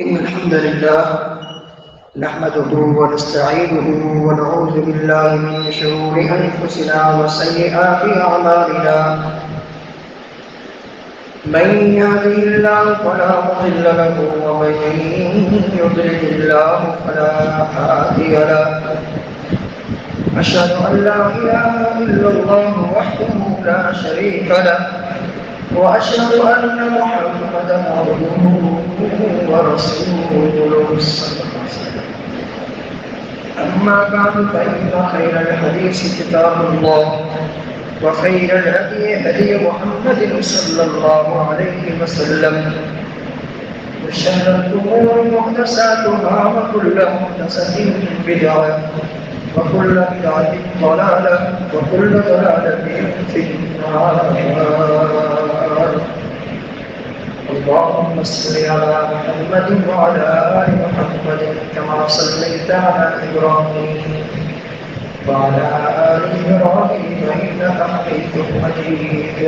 إن الحمد لله نحمده ونستعينه ونعوذ بالله من شرور أنفسنا وسيئات أعمالنا. من يهده الله فلا مضل له ومن يضلل الله فلا هادي له. أشهد أن لا إله إلا الله وحده لا شريك له وأشهد أن محمدا عبده ورسوله صلى الله عليه وسلم. أما بعد فإن خير الحديث كتاب الله وخير الهدي هدي محمد صلى الله عليه وسلم وشر الأمور محدثاتها وكل محدثة بدعة وكل بدعة ضلالة وكل ضلالة في النار. اللهم صل على محمد وعلى آل محمد كما صليت على إبراهيم وعلى آل إبراهيم إنك حميد مجيد.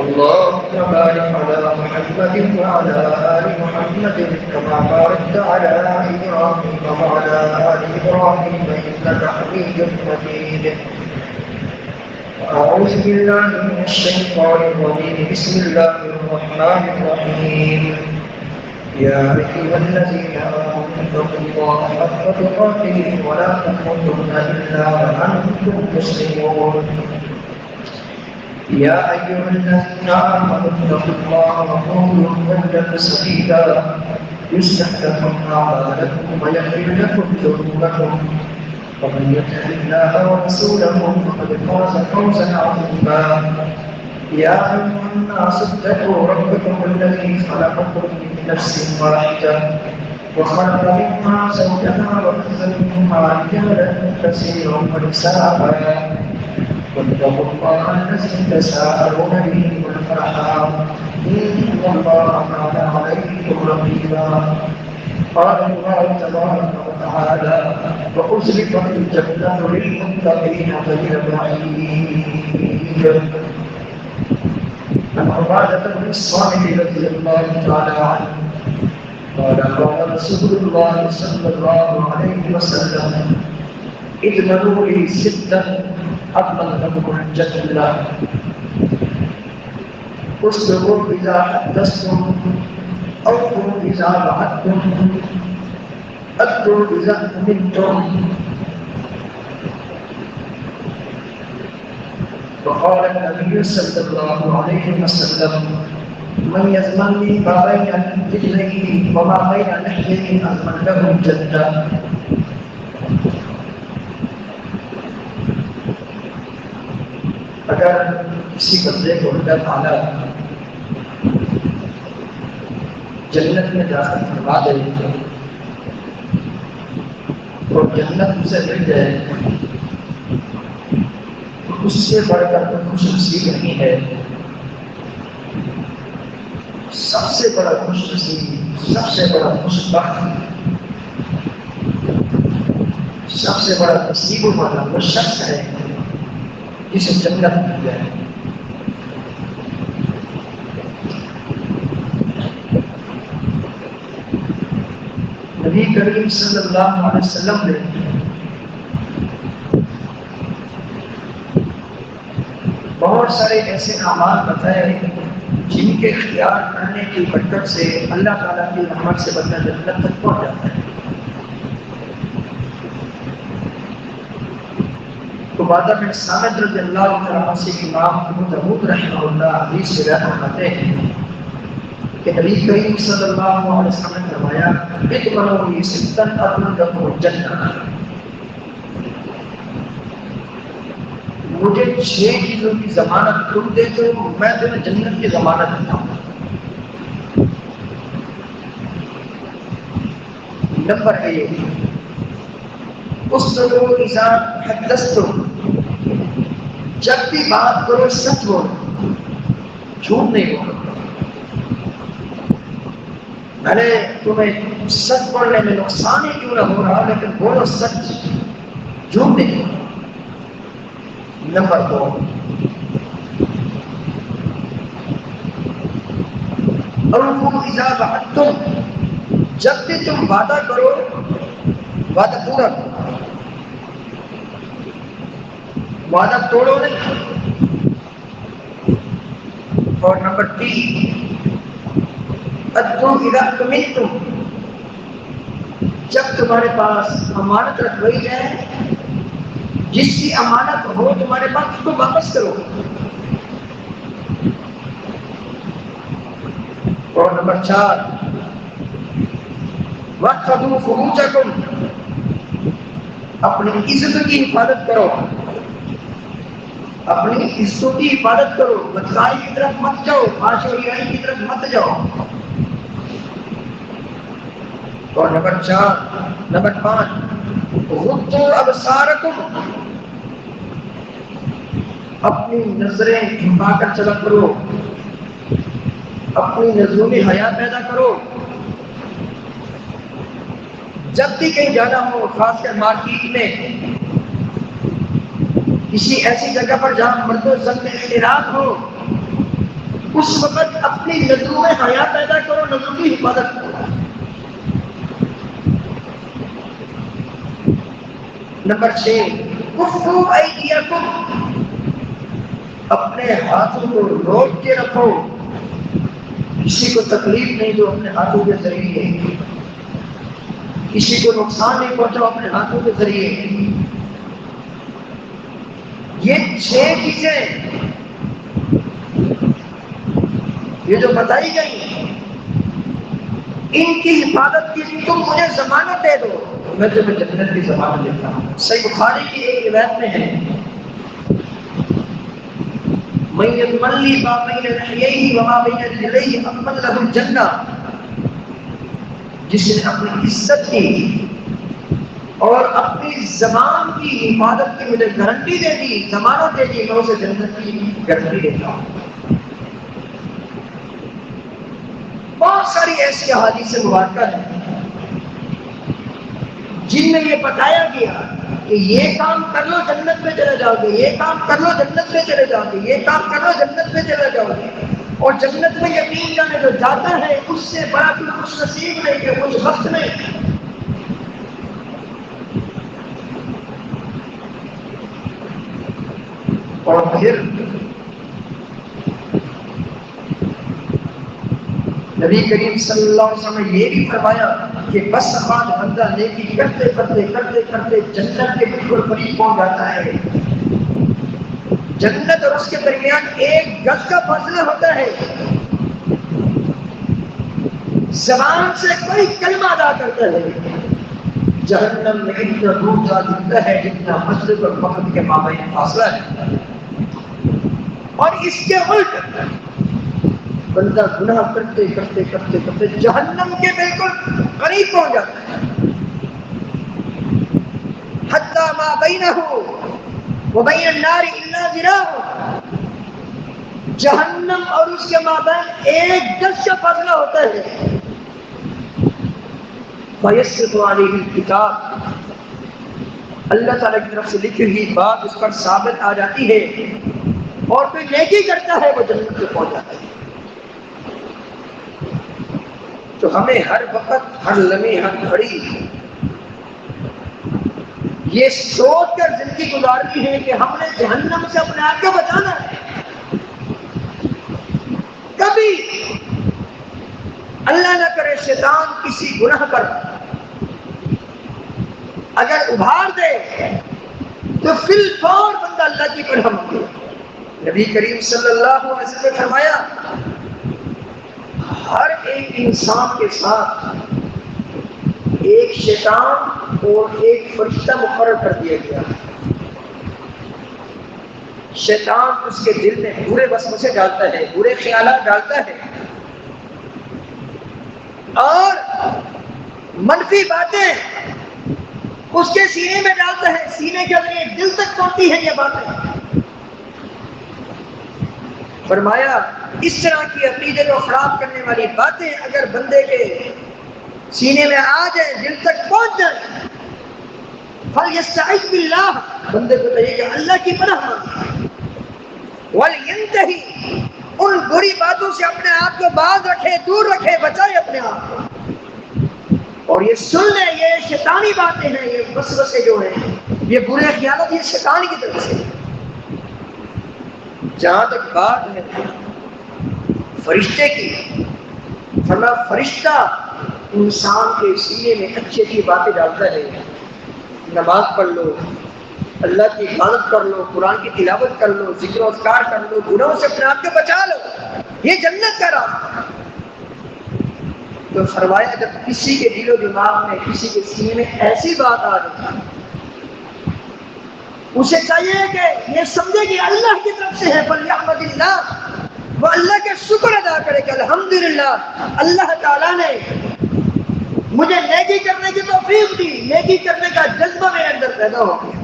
اللهم بارك على محمد وعلى آل محمد كما باركت على إبراهيم وعلى آل إبراهيم إنك حميد مجيد. أعوذ بالله من الشيطان الرجيم. بسم الله الرحمن الرحيم. يا أيها الذين آمنوا اتقوا الله حق تقاته ولا تموتن إلا وأنتم مسلمون. يا أيها الذين آمنوا اتقوا الله وقولوا قولا سديدا يصلح لكم أعمالكم ويغفر لكم ذنوبكم ومن يطع الله ورسوله فقد فاز فوزا عظيما. يا أيها الناس اتقوا ربكم الذي خلقكم من نفس واحدة وخلق منها زوجها وبث منهما رجالا كثيرا ونساء واتقوا الله الذي تساءلون به والأرحام إن الله كان عليكم رقيبا. قال الله تبارك وتعالى وأزلفت الجنة للمتقين غير بعيد. عن عبادة بن الصامت رضي الله تعالى عنه قال قال رسول الله صلى الله عليه وسلم اجملوا لي ستا أضمن لكم الجنة. اصدقوا إذا حدثتم أوفوا إذا وعدتم أدوا إذا أمنتم. وقال النبي صلى الله عليه وسلم من يضمن لي ما بين رجليه وما بين لحييه أضمن له الجنة. اگر کسی بندے کو اللہ تعالیٰ جنت میں داخل فرما دے اور جنت اسے مل جائے تو اس سے بڑھ کر کوئی خوش نصیب نہیں ہے. سب سے بڑا خوش نصیب سب سے بڑا خوش بخت سب سے بڑا نصیب والا وہ شخص ہے جسے جنت مل جائے. نبی کریم صلی اللہ علیہ وسلم نے بہت سارے ایسے اعمال بتائے جن کے اختیار کرنے کی برکت سے اللہ تعالیٰ کی رحمت سے بندہ جنت تک پہنچ جاتا ہے. عبادہ بن صامت رضی اللہ عنہ سے امام ابو داؤد رحمہ اللہ حدیث سے روایت کرتے ہیں کہ نبی کریم صلی اللہ علیہ وسلم نے فرمایا اجملوا لي ستا أضمن لكم الجنة. مجھے 6 چیزوں کی ضمانت تم دیتے ہو میں تمہیں جنت کی ضمانت دیتا ہوں. نمبر 1 اصدقوا إذا حدثتم. جب بھی بات کرو سچ بولو جھوٹ نہیں بولو. ارے تمہیں سچ بولنے میں نقصان ہی کیوں نہ ہو رہا لیکن بولو سچ جھوٹ نہیں. نمبر 2 اوفوا اذا وعدتم، جب بھی تم وعدہ کرو وعدہ پورا کرو، وعدہ توڑو نہیں۔ اور نمبر 3 ادوا اذا اؤتمنتم، جب تمہارے پاس امانت رکھوائی جائے، جس کی امانت ہو تمہارے پاس اس کو واپس کرو۔ اور نمبر 4 واحفظوا فروجکم، اپنی عزت کی حفاظت کرو، اپنی عزتوں کی حفاظت کرو، بدکاری کی طرف مت جاؤ، فحش و حیائی کی طرف مت جاؤ۔ اور نمبر 5 غضوا ابصارکم، اپنی نظریں جھکا کر چلا کرو، اپنی نظروں میں حیا پیدا کرو۔ جب بھی کہیں جانا ہو، خاص کر مارکیٹ میں، کسی ایسی جگہ پر جہاں مرد و زن میں اختلاط ہو، اس وقت اپنی نظروں میں حیا پیدا کرو، نظروں کی حفاظت کرو۔ نمبر 6 کفوا ایدیکم، اپنے ہاتھوں کو روک کے رکھو، کسی کو تکلیف نہیں دو اپنے ہاتھوں کے ذریعے، کسی کو نقصان نہیں پہنچاؤ اپنے ہاتھوں کے ذریعے۔ یہ 6 چیزیں یہ جو بتائی گئی، ان کی حفاظت کی تم مجھے ضمانت دے دو، میں تمہیں جنت کی ضمانت دیتا ہوں۔ صحیح بخاری کی ایک روایت میں ہے من یتولی ما بین لحییہ وما بین رجلیہ امن لہ الجنہ، جس نے اپنی عزت کی اور اپنی زبان کی حفاظت کی مجھے گارنٹی دے دی، ضمانت دے دی، میں اسے جنت کی گارنٹی دیتا ہوں۔ بہت ساری ایسی احادیث مبارکہ ہیں جن میں یہ بتایا گیا کہ یہ کام کر لو جنت میں چلے جاؤ گے، یہ کام کر لو جنت میں چلے جاؤ گے، یہ کام کر لو جنت میں چلے جاؤ گے۔ اور جنت میں یقین جانے جو جاتا ہے اس سے بڑا کوئی خوش نصیب نہیں کہ خوش بخت نہیں۔ اور پھر نبی کریم صلی اللہ علیہ وسلم نے یہ بھی فرمایا کہ بس بعد بندہ نیکی کرتے کرتے کرتے کرتے جنت کے بالکل قریب پہنچ جاتا ہے۔ جنت اور اس کے درمیان 1 گز کا فاصلہ ہوتا ہے۔ زبان سے کوئی کلمہ ادا کرتا ہے، جہنم میں اتنا دور جا دکھتا ہے جتنا مشرق اور مغرب کے مابین فاصلہ ہے۔ اور اس کے الٹ بندہ گناہ کرتے کرتے کرتے کرتے جہنم کے بالکل قریب پہنچ جاتا ہے۔ حتی ما بینہ وبین النار الا ذراع، جہنم اور اس کے مابین 1 گز کا فاصلہ ہوتا ہے۔ فیسقط علیہ الکتاب، اللہ تعالیٰ کی طرف سے لکھی ہوئی بات اس پر ثابت آ جاتی ہے، اور کوئی نیکی کرتا ہے وہ جنت میں پہنچ جاتا ہے۔ تو ہمیں ہر وقت، ہر لمحے، ہر گھڑی یہ سوچ کر زندگی گزارنی ہے کہ ہم نے جہنم سے اپنے آپ کو بچانا ہے۔ کبھی اللہ نہ کرے شیطان کسی گناہ پر اگر ابھار دے تو فی الفور بندہ اللہ کی پناہ مانگے۔ نبی کریم صلی اللہ علیہ وسلم نے فرمایا ہر ایک انسان کے ساتھ ایک شیطان اور ایک فرشتہ مقرر کر دیا گیا۔ شیطان اس کے دل میں برے وسوسے ڈالتا ہے، برے خیالات ڈالتا ہے اور منفی باتیں اس کے سینے میں ڈالتا ہے، سینے کے ذریعے دل تک پہنچتی ہے یہ باتیں۔ فرمایا اس طرح کی عقیدے کو خراب کرنے والی باتیں اگر بندے کے سینے میں آ جائے، دل تک پہنچ جائے، فَلْيَسْتَعِذْ بِاللَّهِ، بندے کو چاہیے کہ اللہ کی پناہ مانگے، وَلْيَنْتَهِ، ان بری باتوں سے اپنے آپ کو باز رکھے، دور رکھے، بچائے اپنے آپ کو. اور یہ سن لیں، یہ شیطانی باتیں ہیں، یہ وسوسے جو ہیں، یہ برے خیالات، یہ شیطان کی طرف سے. جہاں تک بات ہے فرشتے کی، فرمایا فرشتہ انسان کے سینے میں اچھی اچھی باتیں ڈالتا ہے. نماز پڑھ لو، اللہ کی عبادت کر لو، قرآن کی تلاوت کر لو، ذکر و اذکار کر لو، گناہوں سے اپنے آپ کو بچا لو، یہ جنت کا راستہ. تو فرمایا جب کسی کے دل و دماغ میں، کسی کے سینے میں ایسی بات آ گئی، اسے چاہیے کہ یہ سمجھے کہ اللہ کی طرف سے ہے. فَلْيَحْمَدِ اللَّهِ، وہ اللہ کے شکر ادا کرے کہ الحمدللہ اللہ تعالیٰ نے مجھے نیکی کرنے کی توفیق دی، نیکی کرنے کا جذبہ میرے اندر پیدا ہو گیا.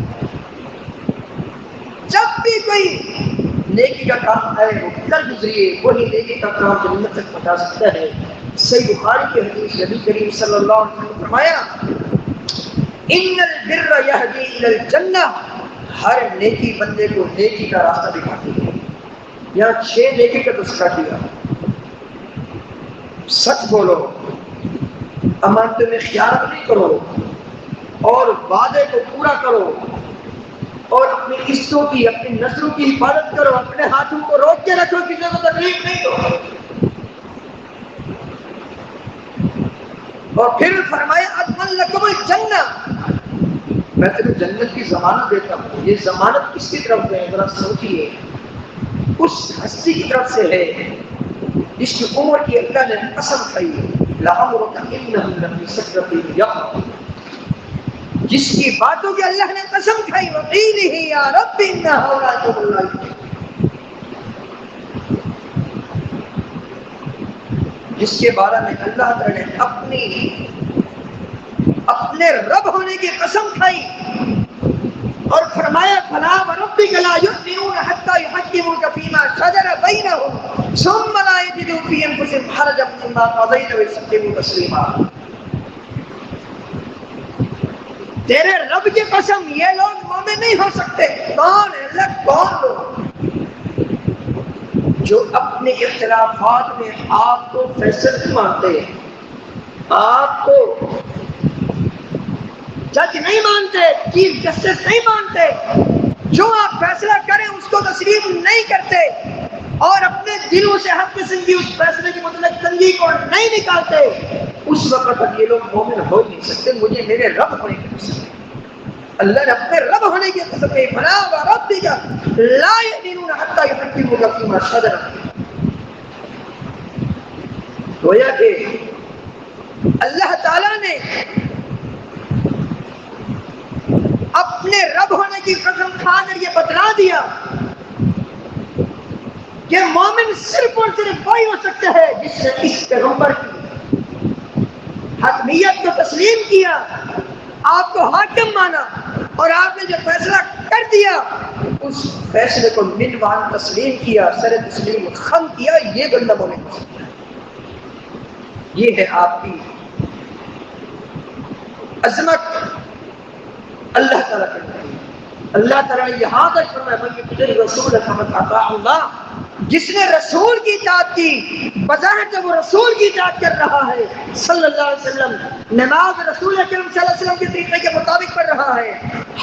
جب بھی کوئی نیکی کا کام ہے وہ کر گزریے، وہی نیکی کا کام جنت تک پہنچا سکتا ہے. صحیح بخاری کی حدیث، نبی کریم صلی اللہ علیہ وسلم نے فرمایا ان البر یہدی الی الجنہ، ہر نیکی بندے کو نیکی کا راستہ دکھاتی ہے. یہاں 6 نیکی کا تذکرہ کیا. سچ بولو، امانتوں میں خیانت نہیں کرو، اور وعدے کو پورا کرو، اور اپنی عزتوں کی، اپنی نسلوں کی حفاظت کرو، اپنے ہاتھوں کو روک کے رکھو، کسی کو تکلیف نہیں دو. اور پھر فرمایا اضمن لکم الجنہ، میں تمہیں جنت کی ضمانت دیتا ہوں. یہ ضمانت کس کی طرف ہے؟ ذرا سوچیے. اس ہستی کی طرف سے ہے جس کی عمر کی اللہ نے قسم کھائی، لعمرک انہم لفی سکرتہم یعمہون، جس کی باتوں کی اللہ نے قسم کھائی، وقیلہ یا رب ان ہؤلاء هم الغالبون، جس کے بارے میں اللہ تعالی نے اپنے رب ہونے کی قسم کھائی اور فرمایا فلا وربک لا یؤمنون حتی یحکموک فیما شجر بینہم ثم لا یجدوا فی انفسہم حرجا مما قضیت ویسلموا تسلیما. تیرے رب کی قسم، یہ لوگ مومن نہیں ہو سکتے. کون ہے اللہ؟ کون لوگ؟ جو اپنے اختلافات میں آپ کو فیصل نہیں مانتے، آپ کو جج نہیں مانتے، چیف جسٹس نہیں مانتے، جو آپ فیصلہ کریں اس کو تسلیم نہیں کرتے، اور اپنے دلوں سے ہر قسم کی اس فیصلے کے متعلق تنگی کو نہیں نکالتے، اس وقت تک یہ لوگ مومن ہو نہیں سکتے. مجھے میرے رب ہونے کی قسم، اللہ نے اپنے رب ہونے کی قسم کہی، فلا وربک لا یؤمنون حتی یحکموک فیما شجر. گویا کہ اللہ تعالیٰ نے اپنے رب ہونے کی قسم کھا کر یہ بتلا دیا کہ مومن صرف اور صرف وہی ہو سکتا ہے جس نے اس پیغمبر کی حکمیت کو تسلیم کیا، آپ کو حاکم مانا، اور آپ نے جو فیصلہ کر دیا اس فیصلے کو منوان تسلیم کیا، سر تسلیم خم کیا. یہ بندہ مومن ہو سکتا ہے. یہ ہے آپ کی عظمت اللہ تعالیٰ کرتا ہے. اللہ تعالیٰ نے یہاں تک فرمایا من یطع الرسول فقد اطاع اللہ، جس نے رسول کی اطاعت کی، بظاہر جب وہ رسول کی اطاعت کر رہا ہے صلی اللہ علیہ وسلم، نماز رسول اکرم صلی اللہ علیہ وسلم کے طریقے کے مطابق پڑھ رہا ہے،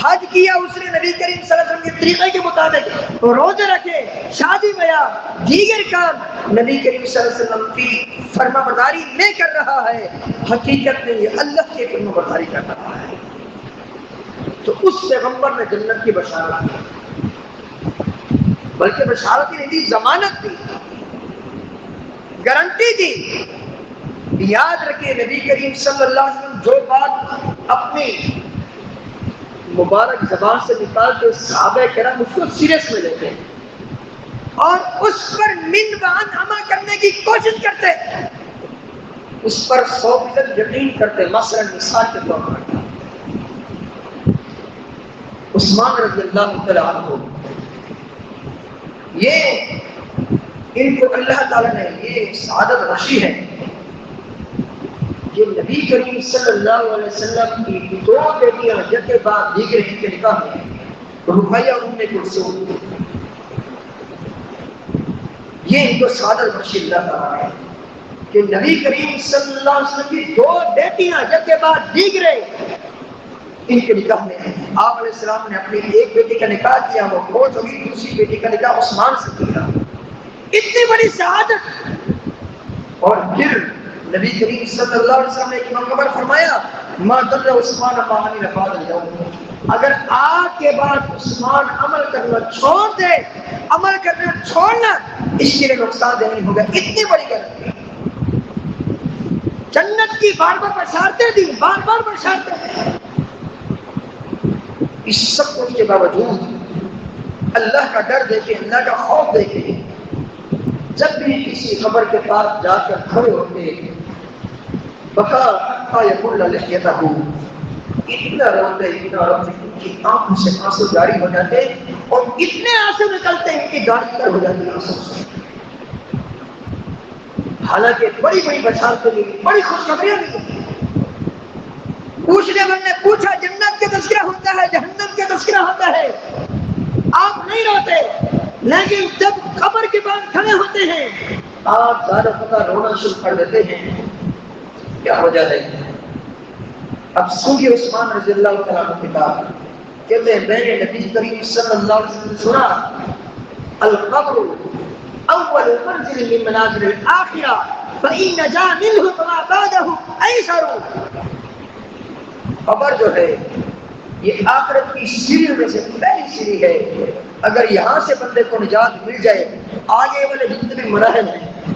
حج کیا اس نے نبی کریم صلی اللہ علیہ وسلم کے طریقے کے مطابق، روزے رکھے، شادی بیاہ، دیگر کام نبی کریم صلی اللہ علیہ وسلم کی فرما برداری میں کر رہا ہے، حقیقت میں یہ اللہ کی فرما برداری کر رہا ہے، تو اس پیغمبر نے جنت کی بشارت دی. بلکہ بشارت ہی نہیں دی، ضمانت دی، گارنٹی دی. یاد رکھیں نبی کریم صلی اللہ علیہ وسلم جو بات اپنی مبارک زبان سے نکالتے صحابہ کرام اس کو سیریس میں لیتے اور اس پر من بہان عمل کرنے کی کوشش کرتے، اس پر 100% یقین کرتے. مثلا مثال کے طور پر عثمان رضی اللہ تعالیٰ عنہ، یہ ان کو اللہ تعالیٰ نے یہ سعادت بخشی ہے کہ نبی کریم صلی اللہ علیہ وسلم کی 2 بیٹیاں جب کے بعد دیگر ان کے نکاح میں رقیہ ام کلثوم، یہ ان کو سعادت بخشی اللہ تعالیٰ ہے کہ نبی کریم صلی اللہ علیہ وسلم کی 2 بیٹیاں جب کے بعد دیگرے ان کے نکاح میں آپ علیہ السلام نے اپنی ایک بیٹی کا نکاح کیا، وہ فوت ہوئی، دوسری بیٹی کا نکاح عثمان سے کیا. اتنی بڑی سعادت. اور پھر نبی کریم صلی اللہ علیہ وسلم نے ایک موقع پر فرمایا ما ضر عثمان ما عمل بعد اليوم، اگر آج کے بعد عثمان عمل کرنا چھوڑ دے، عمل کرنا چھوڑنا اس کے لیے نقصان دہ نہیں ہوگا. اتنی بڑی گارنٹی جنت کی بار بار بشارتیں دی، بار بار بشارتیں دی. اس سب کچھ کے باوجود اللہ کا ڈر دے کے، اللہ کا خوف دے کے جب بھی کسی خبر کے پاس جا کر کھڑے ہوتے بقا حتی یقول لحیتہ، اتنا روتے ان کی آنکھوں سے آنسو جاری ہو جاتے اور اتنے آنسو نکلتے ان کی گاڑی تر ہو جاتی آنسو سے. حالانکہ بڑی بڑی بشارتیں ملی، بڑی خوشخبریاں ملی. پوچھنے والے نے پوچھا جنت کا تذکرہ ہوتا ہے، جہنم کا تذکرہ ہوتا ہے، آپ نہیں روتے، لیکن جب قبر کے بعد کھڑے ہوتے ہیں آپ زیادہ پتہ رونا شروع کر دیتے ہیں. کیا وجہ ہے؟ اب سوگی عثمان رضی اللہ تعالیٰ عنہ کی بات کہتے ہیں میں نے نبی کریم صلی اللہ علیہ وسلم نے سنا القبر اول منزل من منازل الاخرہ فإن نجا منه فما بعده ایسر. قبر جو ہے یہ آخرت کی سیڑھیوں میں سے پہلی سیڑھی ہے. اگر یہاں سے بندے کو نجات مل جائے، آگے والے جتنے بھی مراحل ہیں،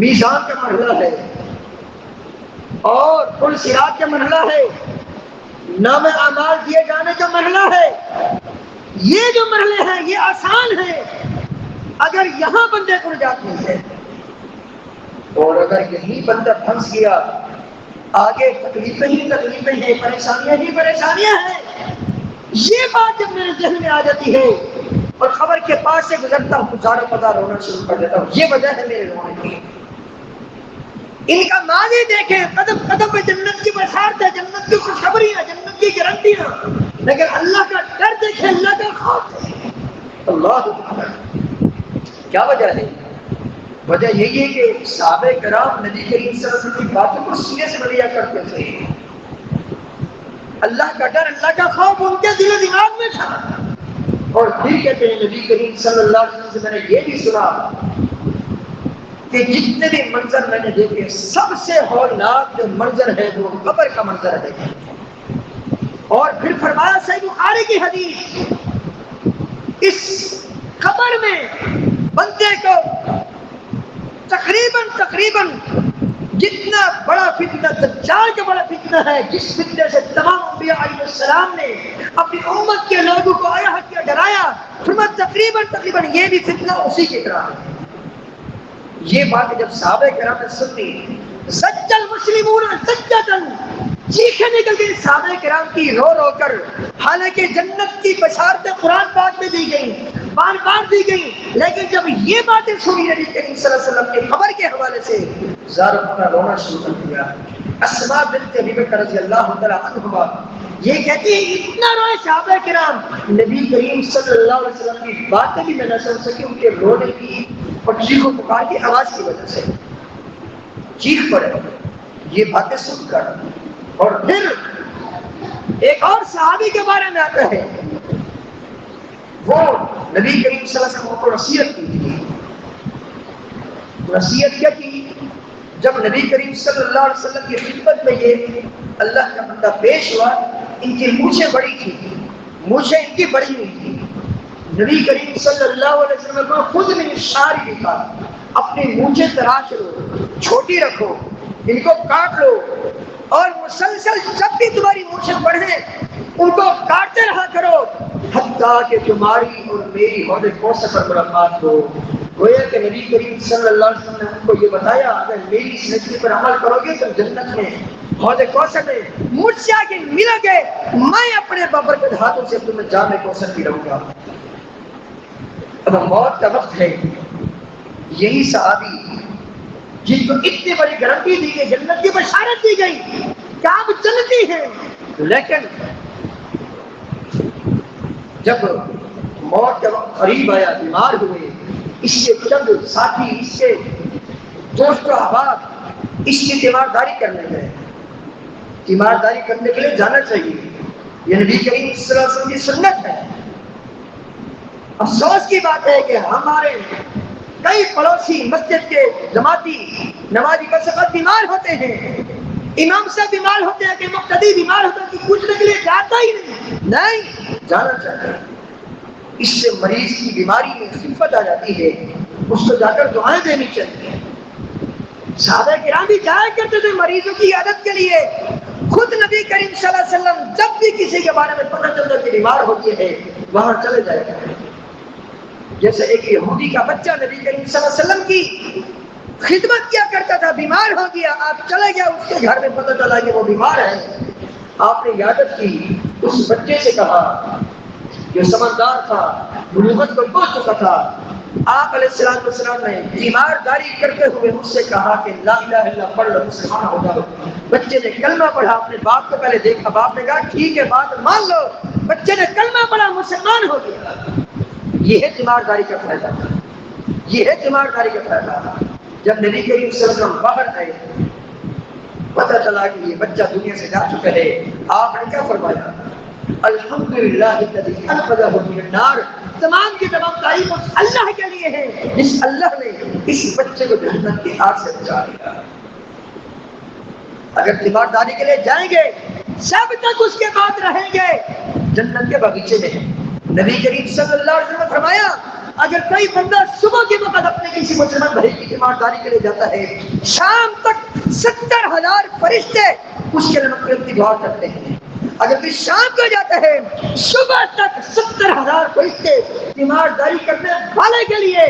میزان کا مرحلہ ہے اور پل صراط کا مرحلہ ہے، نام اعمال دیے جانے کا مرحلہ ہے، یہ جو مرحلے ہیں یہ آسان ہے اگر یہاں بندے کو نجات مل جائے. اور اگر یہی بندہ پھنس گیا آگے تکلیفیں ہی تکلیفیں ہیں، پریشانیاں ہی پریشانیاں ہیں. یہ بات جب میرے ذہن میں آ جاتی ہے اور خبر کے پاس سے گزرتا ہوں زارو پدار رونا شروع کر دیتا ہوں. یہ وجہ ہے میرے رونے کی. ان کا ماضی دیکھیں، قدم قدم پہ جنت کی بشارت ہے، جنت کی خوشخبریاں، جنت کی گارنٹیاں، لیکن اللہ کا ڈر دیکھیں، اللہ کا خوف دیکھیں. اللہ کیا وجہ ہے؟ وجہ یہی ہے کہ صحابہ کرام نبی کریم صلی اللہ علیہ وسلم کی باتوں کو سینے سے لیا کرتے تھے. اللہ کا ڈر، اللہ کا خوف ان کے دل و دماغ میں تھا. اور پھر کہتے ہیں نبی کریم صلی اللہ علیہ وسلم سے میں نے یہ بھی سنا کہ جتنے بھی منظر میں نے دیکھے سب سے ہولناک جو منظر ہے وہ قبر کا منظر ہے. اور پھر فرمایا صحیح بخاری کی حدیث، اس قبر میں بندے کو تقریباً جتنا بڑا فتنہ دجال کا بڑا فتنہ ہے، جس فتنے سے تمام انبیاء علیہ السلام نے اپنی امت کے لوگوں کو آیا کیا ڈرایا، فرمایا تقریباً یہ بھی فتنہ اسی کی طرح ہے. یہ بات جب صحابہ کرام نے سنی سجل مسلمون سجدن، چیخیں نکل گئی صحابہ کرام کی رو رو کر. حالانکہ جنت کی بشارتیں قرآن پاک میں دی گئی، بار بار دی گئی، لیکن جب یہ باتیں سنی نبی کریم صلی اللہ علیہ وسلم کی خبر کے حوالے سے زاروں اپنا رونا شروع کر دیا. اسماء بنت ابی بکر رضی اللہ تعالیٰ عنہما یہ کہتی ہے اتنا روئے صحابہ کرام، نبی کریم صلی اللہ علیہ وسلم کی باتیں بھی میں نہ سن سکی ان کے رونے کی اور چیخ و پکار کی آواز کی وجہ سے. چیخ پڑے یہ باتیں سن کر. اور پھر ایک اور صحابی کے بارے میں آتا ہے، وہ نبی کریم صلی اللہ علیہ وسلم کو نصیحت کی تھی. نصیحت کیا کی؟ جب نبی کریم صلی اللہ علیہ وسلم کی خدمت میں یہ اللہ کا بندہ پیش ہوا، ان کی مونچھیں بڑی تھی، مونچھیں ان کی بڑی ہوئی تھی. نبی کریم صلی اللہ علیہ وسلم کو خود نے اشارہ لکھا اپنی مونچھیں تراش لو، چھوٹی رکھو، ان کو کاٹ لو، اور مسلسل جب بھی تمہاری مونچھیں بڑھیں ان کو کاٹتے رہا کرو حتیٰ کہ تمہاری اور میری حوض کوثر پر ملاقات ہو. گویا کہ نبی کریم صلی اللہ علیہ وسلم نے ان کو یہ بتایا اگر میری اس نصیحت پر عمل کرو گے تو جنت میں حوض کوثر میں مجھ سے آگے ملو گے، میں اپنے بابرکت ہاتھوں سے تمہیں جام کوثر پلاؤں گا. اب موت کا وقت ہے. یہی صحابی جن کو اتنی بڑی گارنٹی دی گئی، جنت کی بشارت دی گئی کہ آپ جنتی ہیں، لیکن جب موت کا وقت قریب آیا، بیمار ہوئے، اس کے چند ساتھی، اس کے دوست و احباب اس کی تیمارداری کرنے گئے. تیمارداری کرنے کے لیے جانا چاہیے، یہ نبی کریم صلی اللہ علیہ وسلم کی سنت ہے. افسوس کی بات ہے کہ ہمارے کئی پڑوسی مسجد کے جماعتی نمازی بس وقت بیمار ہوتے ہیں، امام صاحب بیمار ہوتے ہیں کہ مقتدی بیمار ہوتا ہے کہ پوچھنے کے لیے جاتا ہی نہیں جانا چاہتا ہے. اس سے مریض کی بیماری میں خفت آ جاتی ہے، اس کو جا کر دعائیں دینی چاہیے. صحابہ کرام بھی جایا کرتے تھے مریضوں کی عادت کے لیے. خود نبی کریم صلی اللہ علیہ وسلم جب بھی کسی کے بارے میں پتہ چلتا کہ بیمار ہوتی ہے وہاں چلے جائے گا. جیسے ایک یہودی کا بچہ نبی کریم صلی اللہ علیہ وسلم کی خدمت کیا کرتا تھا، بیمار ہو گیا، آپ چلے گیا اس کے گھر میں، پتہ چلا کہ وہ بیمار ہے. آپ نے عیادت کی، اس بچے سے کہا جو سمجھدار تھا، بلوغت کو پہنچ چکا تھا. آپ علیہ السلام نے تیمارداری کرتے ہوئے مجھ سے کہا کہ لا الہ الا اللہ پڑھ لو، مسلمان ہو جاؤ. بچے نے کلمہ پڑھا، اپنے باپ کو پہلے دیکھا، باپ نے کہا ٹھیک ہے بات مان لو. بچے نے کلمہ پڑھا، مسلمان ہو گیا. یہ ہے تیمارداری کا فائدہ، یہ ہے تیمارداری کا فائدہ. جب نبی کریم صلی اللہ علیہ وسلم باہر آئے، پتہ چلا کہ یہ بچہ دنیا سے جا چکا ہے، آپ نے کیا فرمایا؟ الحمدللہ الذی انقذہ من النار. تمام کی تمام تعریف اللہ کے لیے ہے جس اللہ نے اس بچے کو جہنم کی آگ سے بچا لیا. اگر تیمارداری کے لیے جائیں گے سب تک اس کے بعد رہیں گے، جنت کے باغیچے میں. نبی کریم صلی اللہ علیہ وسلم نے فرمایا اگر کوئی بندہ صبح کے وقت اپنے کسی مسلمان بھائی کی تیمارداری کے لیے جاتا ہے، شام تک 70,000 فرشتے اس کے لیے مغفرت کی دعا کرتے ہیں. اگر کوئی شام کو جاتا ہے، صبح تک 70,000 فرشتے تیمارداری کرنے والے کے لیے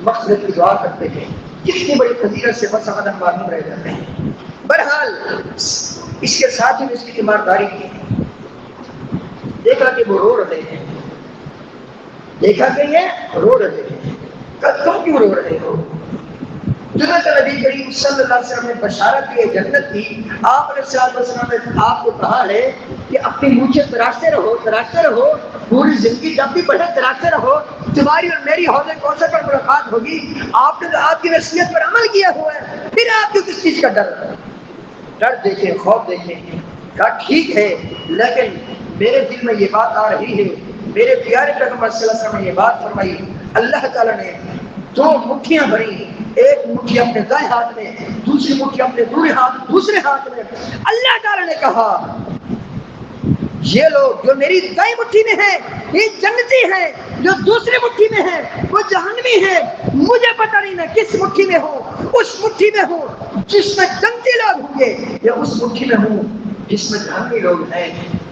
مغفرت کی دعا کرتے ہیں. کتنی بڑی فضیلت سے بس ہم معلوم رہ جاتے ہیں. بہرحال اس کے ساتھ ہی اس کی تیمارداری کی، دیکھا کہ وہ رو رہے ہیں، دیکھا کہ یہ رو رہے ہیں. تم کیوں رو رہے ہو؟ جنت نبی کریم صلی اللہ علیہ وسلم نے بشارت دی، جنت کی. آپ علیہ السلام نے آپ کو کہا ہے کہ اپنی مونچھیں تراشتے رہو، تراشتے رہو، پوری زندگی جب بھی پڑھے تراشتے رہو، تمہاری اور میری حوض کوثر پر ملاقات ہوگی. آپ نے تو آپ کی نصیحت پر عمل کیا ہوا ہے، پھر آپ کو کس چیز کا ڈر؟ ڈر دیکھیں، خوف دیکھیں. کہا ٹھیک ہے، لیکن میرے دل میں یہ بات آ رہی ہے، میرے پیارے پیغمبر صلی اللہ علیہ وسلم نے یہ بات فرمائی. اللہ تعالیٰ نے 2 مٹھیاں بھری، ایک مٹھی اپنے دائیں ہاتھ میں، دوسری مٹھی اپنے دوسرے ہاتھ میں. اللہ تعالیٰ نے کہا یہ لوگ جو میری دائیں مٹھی میں ہیں یہ جنتی ہیں، جو دوسری مٹھی میں ہیں وہ جہنمی ہیں. مجھے پتہ نہیں میں کس مٹھی میں ہوں، اس مٹھی میں ہوں جس میں جنتی لوگ ہوں گے یا اس مٹھی میں ہوں جس میں جہنمی لوگ ہیں.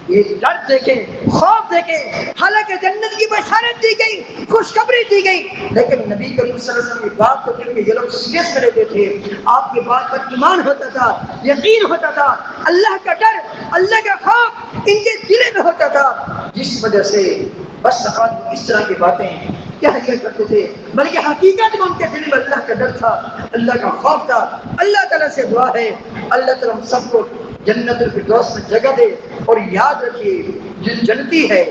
یہ ڈر دیکھیں، خوف دیکھیں. حالانکہ جنت کی بشارت دی گئی، خوشخبری دی گئی، لیکن نبی کریم صلی اللہ علیہ وسلم کی بات کو کیونکہ یہ لوگ سیریس میں لیتے تھے، آپ کی بات پر ایمان ہوتا تھا، یقین ہوتا تھا، اللہ کا ڈر، اللہ کا خوف ان کے دل میں ہوتا تھا، جس وجہ سے بس اس طرح کی باتیں کیا کرتے تھے. بلکہ حقیقت میں ان کے دل میں اللہ کا ڈر تھا، اللہ کا خوف تھا. اللہ تعالیٰ سے دعا ہے اللہ تعالیٰ ہم سب کو جنت الفردوس میں جگہ دے. اور یاد رکھیے جو جنتی ہے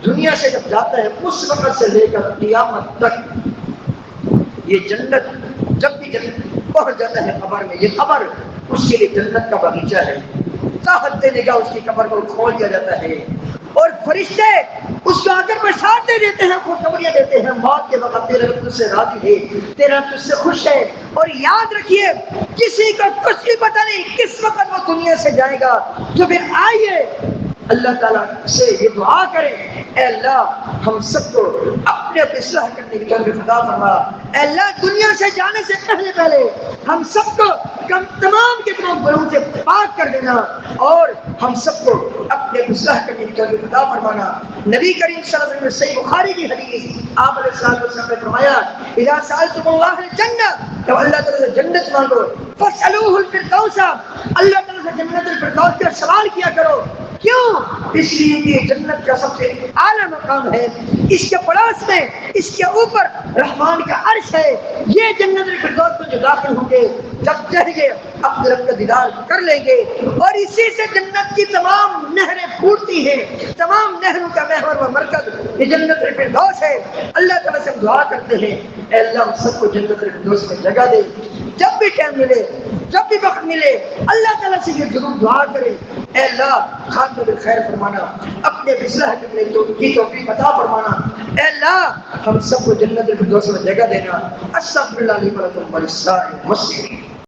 دنیا سے جب جاتا ہے اس وقت سے لے کر قیامت تک یہ جنت جب بھی جنت پہنچ جاتا ہے قبر میں، یہ قبر اس کے لیے جنت کا باغیچہ ہے. چاہتے نگاہ اس کی قبر کو کھول دیا جاتا ہے اور فرشتے اس کو آ کر بشارتیں دیتے ہیں، خوشخبریاں دیتے ہیں موت کے وقت تیرا رب تجھ سے راضی ہے، تیرا رب تجھ سے خوش ہے. اور یاد رکھیے کسی کا کچھ بھی پتہ نہیں کس وقت وہ دنیا سے جائے گا. جو پھر آئیے اللہ تعالیٰ سے یہ دعا کریں اے اللہ ہم سب کو اپنے اصلاح کرنے کی توفیق عطا فرما. اے اللہ دنیا سے جانے سے پہلے ہم سب کو تمام کے تمام گناہوں سے پاک کر دینا اور ہم سب کو اپنے اصلاح کرنے کی توفیق عطا فرمانا. نبی کریم صلی اللہ علیہ وسلم نے صحیح بخاری کی حدیث آپ علیہ السلام نے فرمایا اذا سألتم اللہ الجنہ، جب اللہ تعالیٰ سے جنت مانگو فاسألوہ الفردوس، اللہ تعالیٰ سے جنت الفردوس کا سوال کیا کرو. کیوں؟ اس لیے کہ جنت کا سب سے اعلیٰ مقام ہے، اس کے پڑوس میں اس کے اوپر رحمان کا عرش ہے. یہ جنت الفردوس میں جو داخل ہوں گے جب کہیں گے اپنے رب کا دیدار کر لیں گے، اور اسی سے جنت کی تمام نہریں پھوٹتی ہیں، تمام نہروں کا محور و مرکز یہ جنت الفردوس ہے۔ اللہ تعالیٰ سے ہم دعا کرتے ہیں اے اللہ ہم سب کو جنت الفردوس میں جگہ دے۔ جب بھی ٹائم ملے، جب بھی وقت ملے، اللہ تعالیٰ سے یہ ضرور دعا کرے اے اللہ خاتمہ بالخیر فرمانا، اپنے بسلح کی توفیق عطا فرمانا، اے اللہ ہم سب کو جنت الفردوس میں جگہ دینا۔ استغفر اللہ لی ولکم ولسائر المسلمین۔